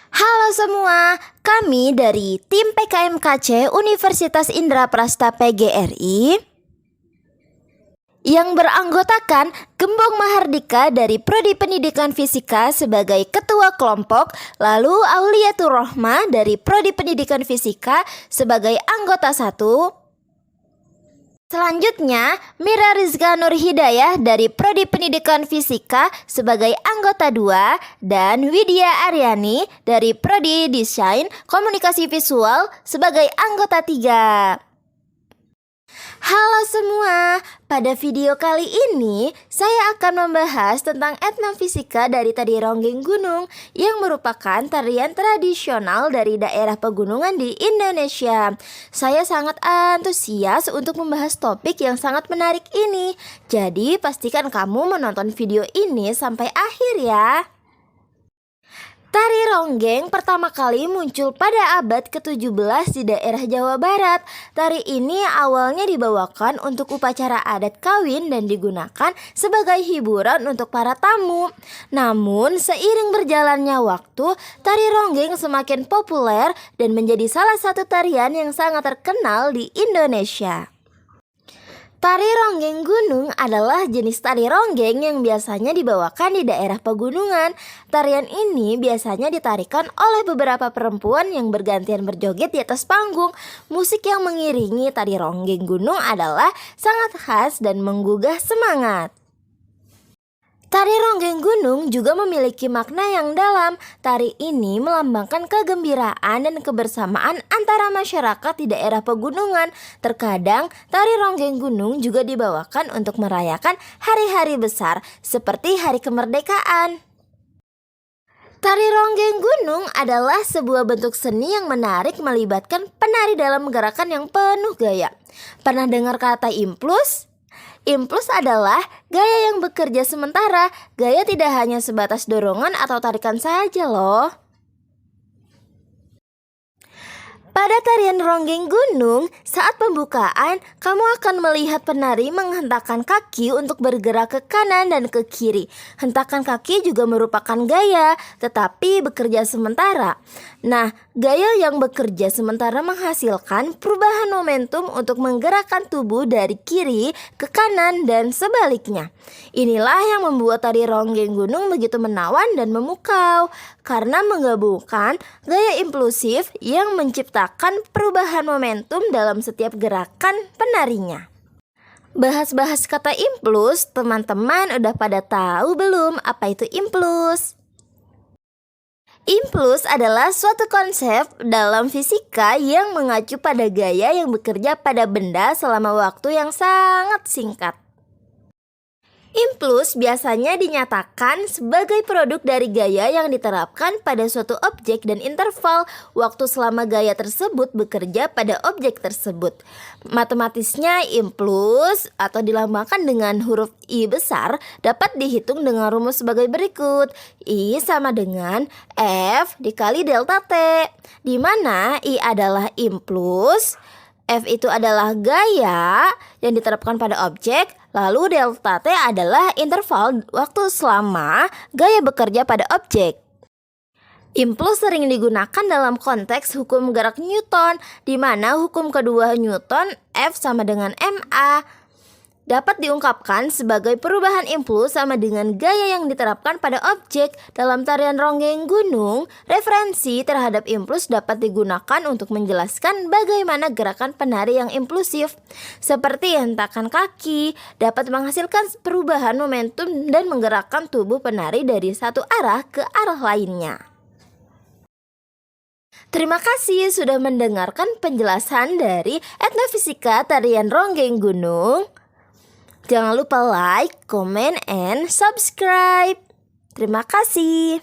Halo semua, kami dari tim PKMKC Universitas Indraprasta PGRI yang beranggotakan Gembong Mahardika dari Prodi Pendidikan Fisika sebagai Ketua Kelompok, lalu Auliatur Rohmah dari Prodi Pendidikan Fisika sebagai anggota 1. Selanjutnya, Mira Rizka Nur Hidayah dari Prodi Pendidikan Fisika sebagai anggota 2 dan Widya Aryani dari Prodi Desain Komunikasi Visual sebagai anggota 3. Halo semua, pada video kali ini saya akan membahas tentang etnofisika dari tari ronggeng gunung yang merupakan tarian tradisional dari daerah pegunungan di Indonesia. Saya sangat antusias untuk membahas topik yang sangat menarik ini. Jadi pastikan kamu menonton video ini sampai akhir ya. Tari ronggeng pertama kali muncul pada abad ke-17 di daerah Jawa Barat. Tari ini awalnya dibawakan untuk upacara adat kawin dan digunakan sebagai hiburan untuk para tamu. Namun, seiring berjalannya waktu, tari ronggeng semakin populer dan menjadi salah satu tarian yang sangat terkenal di Indonesia. Tari ronggeng gunung adalah jenis tari ronggeng yang biasanya dibawakan di daerah pegunungan. Tarian ini biasanya ditarikan oleh beberapa perempuan yang bergantian berjoget di atas panggung. Musik yang mengiringi tari ronggeng gunung adalah sangat khas dan menggugah semangat. Tari ronggeng gunung juga memiliki makna yang dalam. Tari ini melambangkan kegembiraan dan kebersamaan antara masyarakat di daerah pegunungan. Terkadang, tari ronggeng gunung juga dibawakan untuk merayakan hari-hari besar seperti hari kemerdekaan. Tari ronggeng gunung adalah sebuah bentuk seni yang menarik melibatkan penari dalam gerakan yang penuh gaya. Pernah dengar kata implus? Implus adalah gaya yang bekerja sementara. Gaya tidak hanya sebatas dorongan atau tarikan saja loh. Pada tarian ronggeng gunung, saat pembukaan, kamu akan melihat penari menghentakkan kaki untuk bergerak ke kanan dan ke kiri. Hentakan kaki juga merupakan gaya, tetapi bekerja sementara. Nah, gaya yang bekerja sementara menghasilkan perubahan momentum untuk menggerakkan tubuh dari kiri ke kanan dan sebaliknya. Inilah yang membuat tari ronggeng gunung begitu menawan dan memukau, karena menggabungkan gaya impulsif yang menciptakan perubahan momentum dalam setiap gerakan penarinya. Bahas-bahas kata impuls, teman-teman udah pada tahu belum apa itu impuls? Impuls adalah suatu konsep dalam fisika yang mengacu pada gaya yang bekerja pada benda selama waktu yang sangat singkat. Impuls biasanya dinyatakan sebagai produk dari gaya yang diterapkan pada suatu objek dan interval waktu selama gaya tersebut bekerja pada objek tersebut. Matematisnya impuls atau dilambangkan dengan huruf I besar dapat dihitung dengan rumus sebagai berikut. I sama dengan F dikali delta T, di mana I adalah impuls, F itu adalah gaya yang diterapkan pada objek, lalu delta T adalah interval waktu selama gaya bekerja pada objek. Impuls sering digunakan dalam konteks hukum gerak Newton, di mana hukum kedua Newton F sama dengan ma dapat diungkapkan sebagai perubahan impuls sama dengan gaya yang diterapkan pada objek. Dalam tarian ronggeng gunung, referensi terhadap impuls dapat digunakan untuk menjelaskan bagaimana gerakan penari yang impulsif, seperti hentakan kaki, dapat menghasilkan perubahan momentum dan menggerakkan tubuh penari dari satu arah ke arah lainnya. Terima kasih sudah mendengarkan penjelasan dari etnofisika tarian ronggeng gunung. Jangan lupa like, comment, and subscribe. Terima kasih.